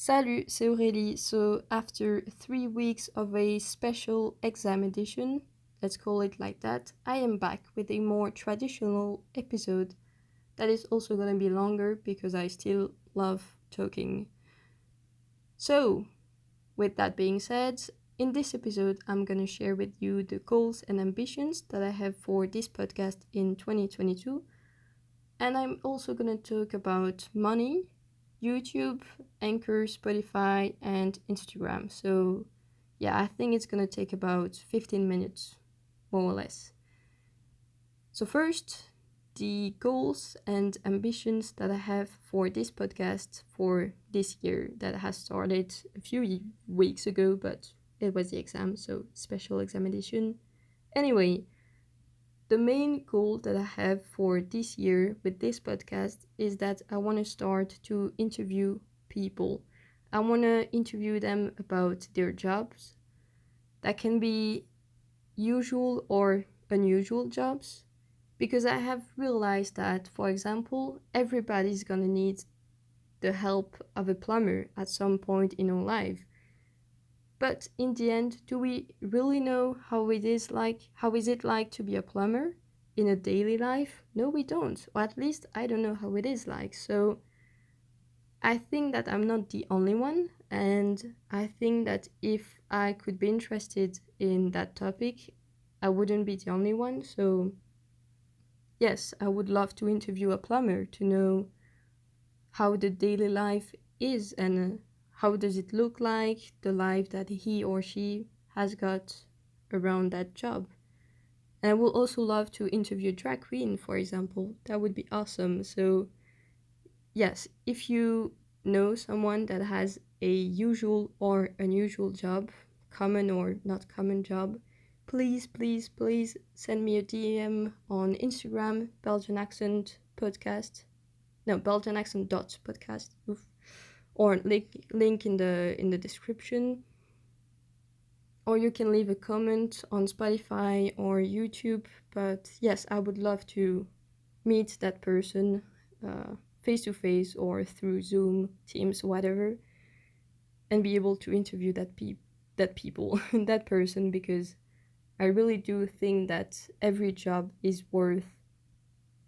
Salut, c'est Aurélie. So, after 3 weeks of a special exam edition, let's call it like that, I am back with a more traditional episode that is also going to be longer because I still love talking. So, with that being said, in this episode, I'm going to share with you the goals and ambitions that I have for this podcast in 2022. And I'm also going to talk about money, YouTube, Anchor, Spotify, and Instagram. So, yeah, I think it's going to take about 15 minutes, more or less. So, first, the goals and ambitions that I have for this podcast for this year that has started a few weeks ago, but it was the exam, so special exam edition. Anyway, the main goal that I have for this year with this podcast is that I want to start to interview people. I want to interview them about their jobs. That can be usual or unusual jobs, because I have realized that, for example, everybody's gonna need the help of a plumber at some point in our life. But in the end, do we really know how is it like to be a plumber in a daily life? No, we don't. Or at least I don't know how it is like. So I think that I'm not the only one, and I think that if I could be interested in that topic, I wouldn't be the only one. So yes, I would love to interview a plumber to know how the daily life is and how does it look like, the life that he or she has got around that job. And I would also love to interview a drag queen, for example. That would be awesome. So yes, if you know someone that has a usual or unusual job, common or not common job, please, please, please send me a DM on Instagram, Belgian Accent Podcast. No, Belgian Accent dot podcast. Oof. Or link in the description. Or you can leave a comment on Spotify or YouTube. But yes, I would love to meet that person face to face or through Zoom, Teams, whatever, and be able to interview that people, that person, because I really do think that every job is worth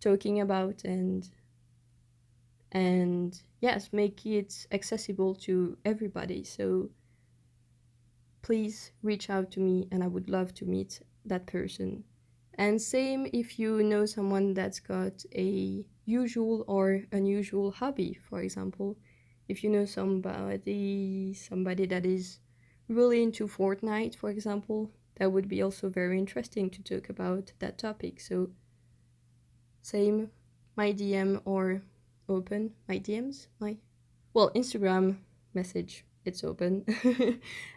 talking about and yes, make it accessible to everybody. So please reach out to me and I would love to meet that person. And same if you know someone that's got a usual or unusual hobby, for example. If you know somebody that is really into Fortnite, for example, that would be also very interesting to talk about that topic. So same, my DM or open my DMs, Instagram message, it's open.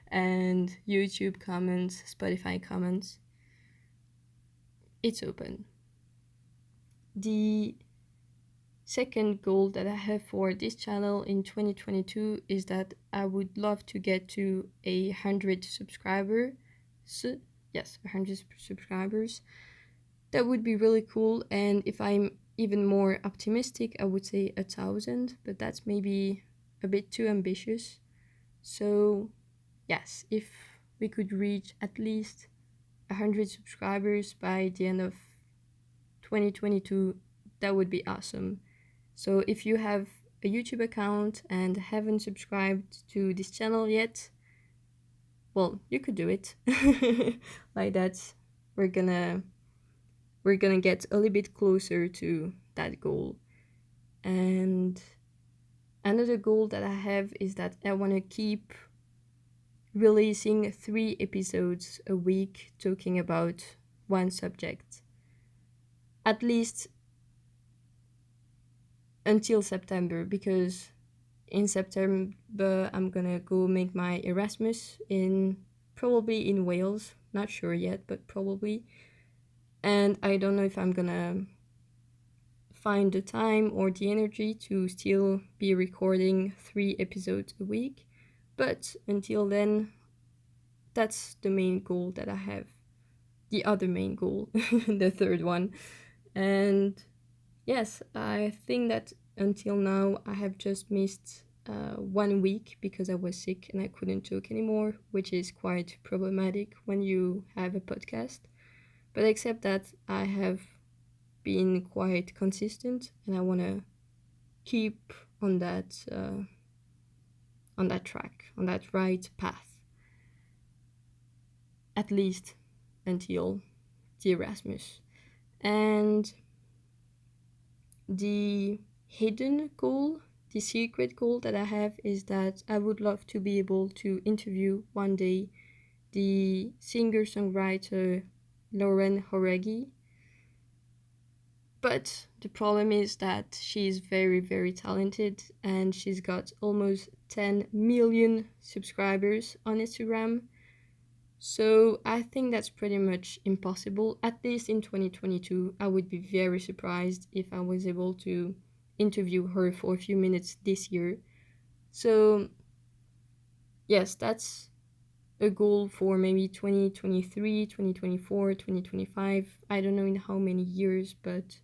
And YouTube comments, Spotify comments, it's open. The second goal that I have for this channel in 2022 is that I would love to get to 100 subscribers. Yes, 100 subscribers. That would be really cool. And if I'm even more optimistic, I would say 1,000, but that's maybe a bit too ambitious. So yes, if we could reach at least 100 subscribers by the end of 2022, that would be awesome. So if you have a YouTube account and haven't subscribed to this channel yet, well, you could do it. Like that, we're gonna get a little bit closer to that goal. And another goal that I have is that I want to keep releasing 3 episodes a week talking about one subject, at least until September, because in September I'm gonna go make my Erasmus probably in Wales, not sure yet, but probably. And I don't know if I'm gonna find the time or the energy to still be recording 3 episodes a week, but until then, that's the main goal that I have. The other main goal, the third one. And yes, I think that until now I have just missed 1 week because I was sick and I couldn't talk anymore, which is quite problematic when you have a podcast. But except that, I have been quite consistent, and I want to keep on that track, on that right path, at least until the Erasmus. And the hidden goal, the secret goal that I have is that I would love to be able to interview one day the singer-songwriter Lauren Horegi. But the problem is that she's very, very talented, and she's got almost 10 million subscribers on Instagram. So I think that's pretty much impossible. At least in 2022, I would be very surprised if I was able to interview her for a few minutes this year. So yes, that's a goal for maybe 2023, 2024, 2025. I don't know in how many years, but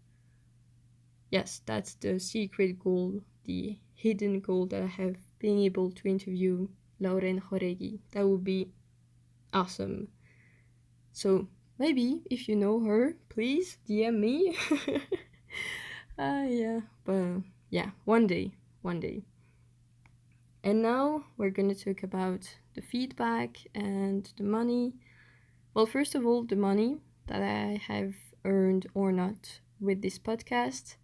yes, that's the secret goal, the hidden goal that I have, being able to interview Lauren Joregi. That would be awesome. So maybe if you know her, please DM me. Yeah, but yeah, one day, one day. And now we're gonna talk about the feedback and the money. Well, first of all, the money that I have earned or not with this podcast.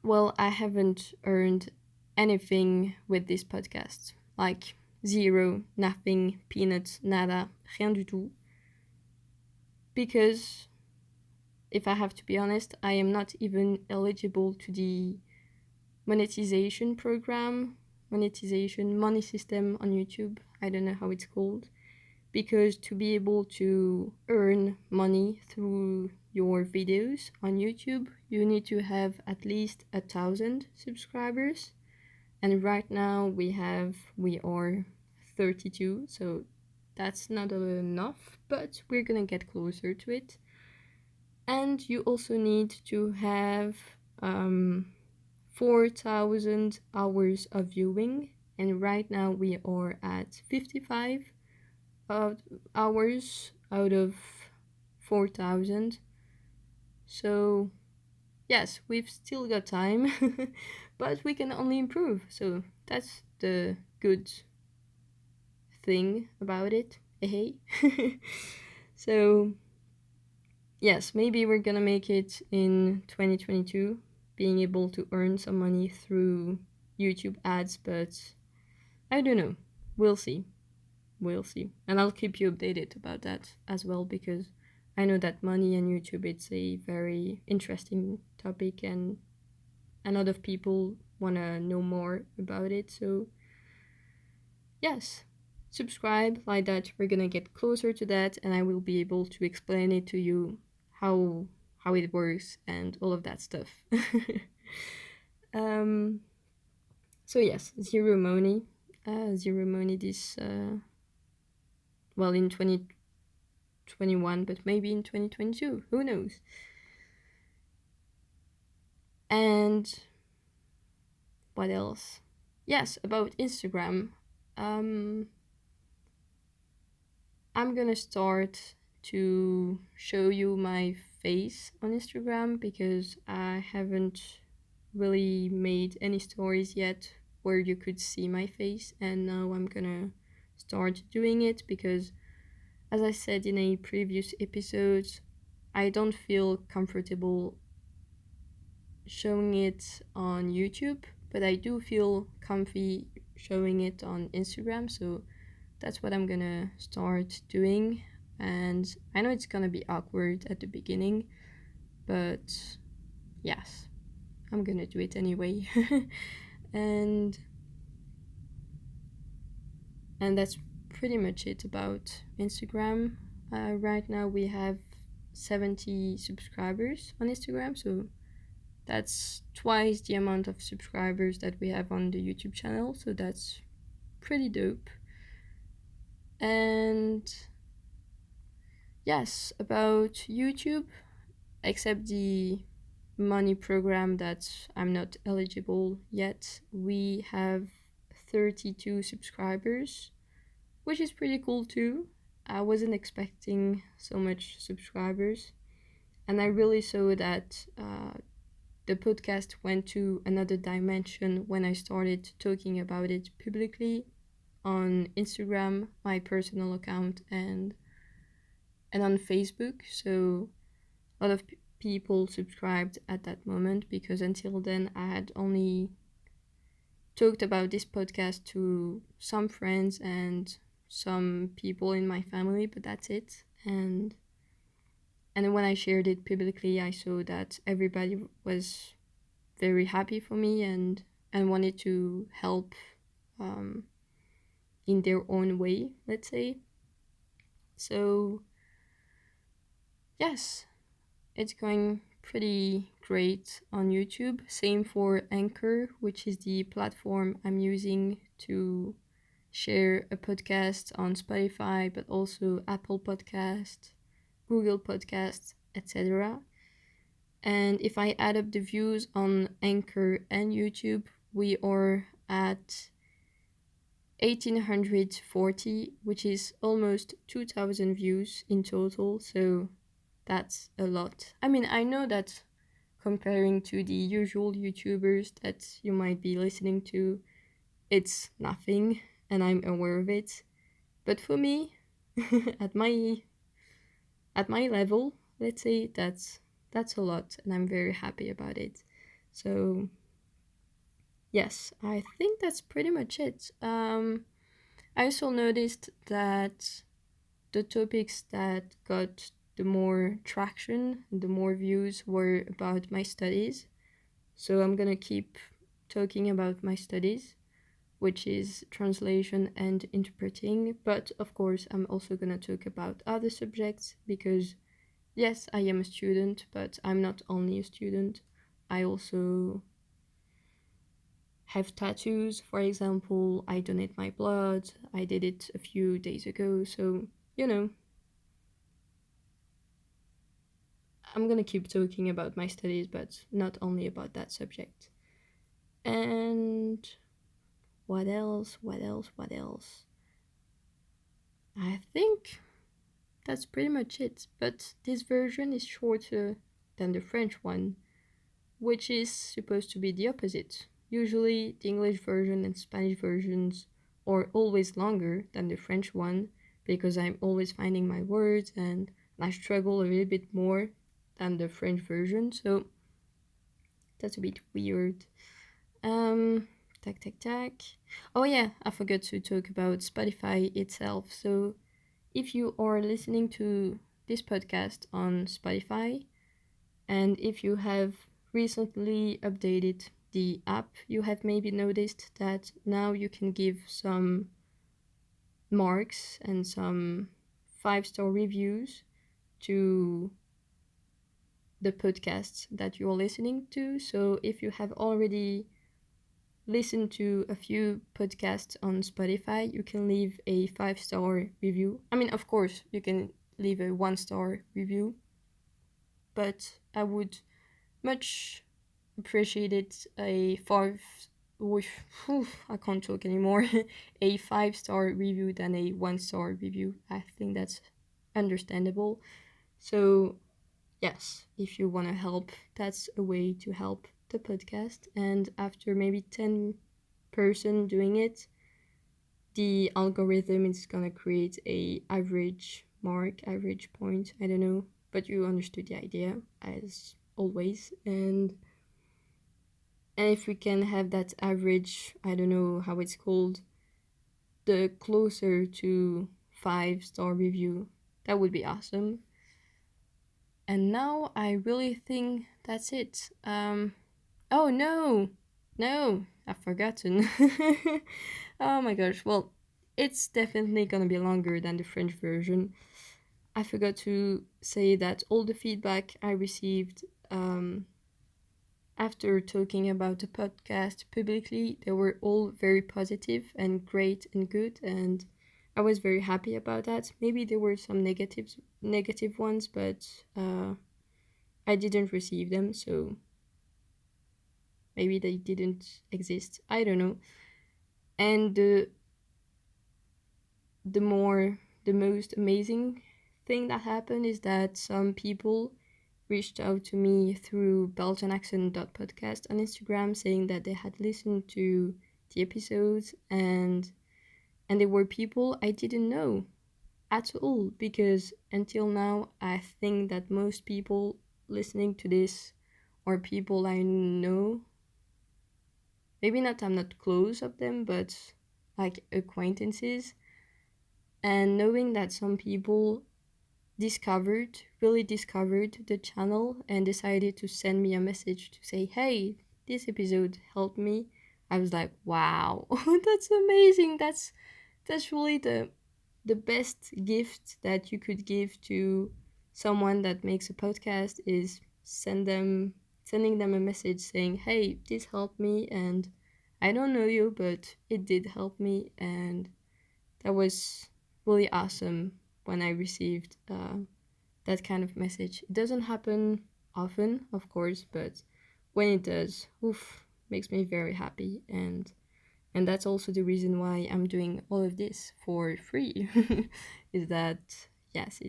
Well, I haven't earned anything with this podcast. Like zero, nothing, peanuts, nada, rien du tout. Because if I have to be honest, I am not even eligible to the monetization program, monetization money system on YouTube. I don't know how it's called. Because to be able to earn money through your videos on YouTube, you need to have at least 1,000 subscribers. And right now we are 32, so that's not enough, but we're gonna get closer to it. And you also need to have 4,000 hours of viewing, and right now we are at 55 hours out of 4,000. So yes, we've still got time, but we can only improve. So that's the good thing about it. Hey. So yes, maybe we're gonna make it in 2022, being able to earn some money through YouTube ads, but I don't know. We'll see. We'll see. And I'll keep you updated about that as well, because I know that money and YouTube, it's a very interesting topic, and a lot of people want to know more about it. So yes, subscribe, like that we're gonna get closer to that, and I will be able to explain it to you how it works and all of that stuff. um so yes, zero money, this well, in 2021, but maybe in 2022, who knows. And what else? Yes, about Instagram. um I'm gonna start to show you my face on Instagram, because I haven't really made any stories yet where you could see my face, and now I'm gonna start doing it because, as I said in a previous episode, I don't feel comfortable showing it on YouTube, but I do feel comfy showing it on Instagram, so that's what I'm gonna start doing. And I know it's gonna be awkward at the beginning, but yes, I'm gonna do it anyway. and that's pretty much it about Instagram. Right now we have 70 subscribers on Instagram, so that's twice the amount of subscribers that we have on the YouTube channel, so that's pretty dope. And yes, about YouTube, except the money program that I'm not eligible yet. We have 32 subscribers, which is pretty cool too. I wasn't expecting so much subscribers, and I really saw that the podcast went to another dimension when I started talking about it publicly on Instagram, my personal account, and on Facebook. So a lot of people subscribed at that moment, because until then I had only talked about this podcast to some friends and some people in my family, but that's it. And when I shared it publicly, I saw that everybody was very happy for me and wanted to help um, in their own way, let's say. So yes, it's going pretty great on YouTube. Same for Anchor, which is the platform I'm using to share a podcast on Spotify, but also Apple Podcast, Google Podcasts, etc. And if I add up the views on Anchor and YouTube, we are at 1840, which is almost 2000 views in total. So that's a lot. I mean, I know that comparing to the usual YouTubers that you might be listening to, it's nothing, and I'm aware of it. But for me, at my level, let's say that's a lot, and I'm very happy about it. So yes, I think that's pretty much it. I also noticed that the topics that got the more traction, the more views, were about my studies. So I'm gonna keep talking about my studies, which is translation and interpreting. But of course, I'm also gonna talk about other subjects because, yes, I am a student, but I'm not only a student. I also have tattoos, for example. I donate my blood. I did it a few days ago. So, you know, I'm gonna keep talking about my studies, but not only about that subject. And what else? What else? What else? I think that's pretty much it. But this version is shorter than the French one, which is supposed to be the opposite. Usually, the English version and Spanish versions are always longer than the French one because I'm always finding my words and I struggle a little bit more than the French version. So that's a bit weird. Um, tac tac tac. Oh yeah, I forgot to talk about Spotify itself. So if you are listening to this podcast on Spotify, and if you have recently updated the app, you have maybe noticed that now you can give some marks and some 5-star reviews to the podcasts that you're listening to. So if you have already listened to a few podcasts on Spotify, you can leave a 5-star review. I mean, of course, you can leave a 1-star review, but I would much appreciate it a five. I can't talk anymore. A 5-star review than a 1-star review. I think that's understandable. So yes, if you want to help, that's a way to help the podcast. And after maybe 10 person doing it, the algorithm is gonna create a average mark, average point. I don't know, but you understood the idea as always. And if we can have that average, I don't know how it's called, the closer to 5-star review, that would be awesome. And now I really think that's it. Oh no, I've forgotten. Oh my gosh, well, it's definitely gonna be longer than the French version. I forgot to say that all the feedback I received after talking about the podcast publicly, they were all very positive and great and good, and I was very happy about that. Maybe there were some negative ones, but I didn't receive them, so maybe they didn't exist. I don't know. And the more the most amazing thing that happened is that some people reached out to me through Belgian Accent Podcast on Instagram saying that they had listened to the episodes, and they were people I didn't know at all, because until now I think that most people listening to this are people I know. Maybe not, I'm not close of them, but like acquaintances. And knowing that some people really discovered the channel and decided to send me a message to say, hey, this episode helped me. I was like, wow, that's amazing. That's really the best gift that you could give to someone that makes a podcast, is sending them a message saying, hey, this helped me, and I don't know you, but it did help me. And that was really awesome when I received that kind of message. It doesn't happen often, of course, but when it does, oof, makes me very happy. And that's also the reason why I'm doing all of this for free. Is that, yes,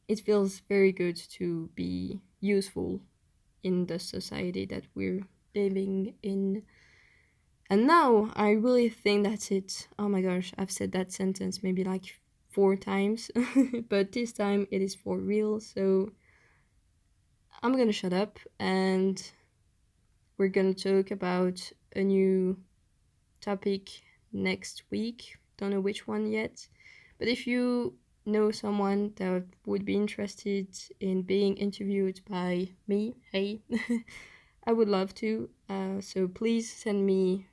it feels very good to be useful in the society that we're living in. And now I really think that's it. Oh my gosh, I've said that sentence maybe like 4 times, but this time it is for real. So I'm gonna shut up, and we're gonna talk about a new topic next week. Don't know which one yet. But if you know someone that would be interested in being interviewed by me, hey, I would love to. So please send me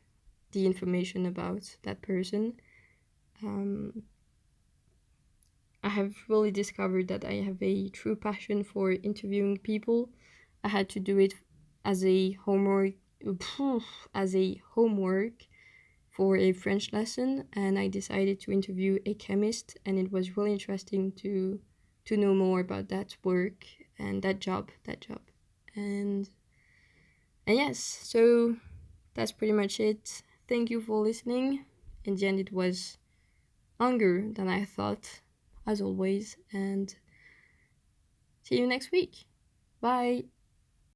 the information about that person. Um, I have really discovered that I have a true passion for interviewing people. I had to do it as a homework, as a homework for a French lesson, and I decided to interview a chemist, and it was really interesting to know more about that work and that job. And and yes, so that's pretty much it. Thank you for listening. In the end, it was longer than I thought, as always, and see you next week. Bye.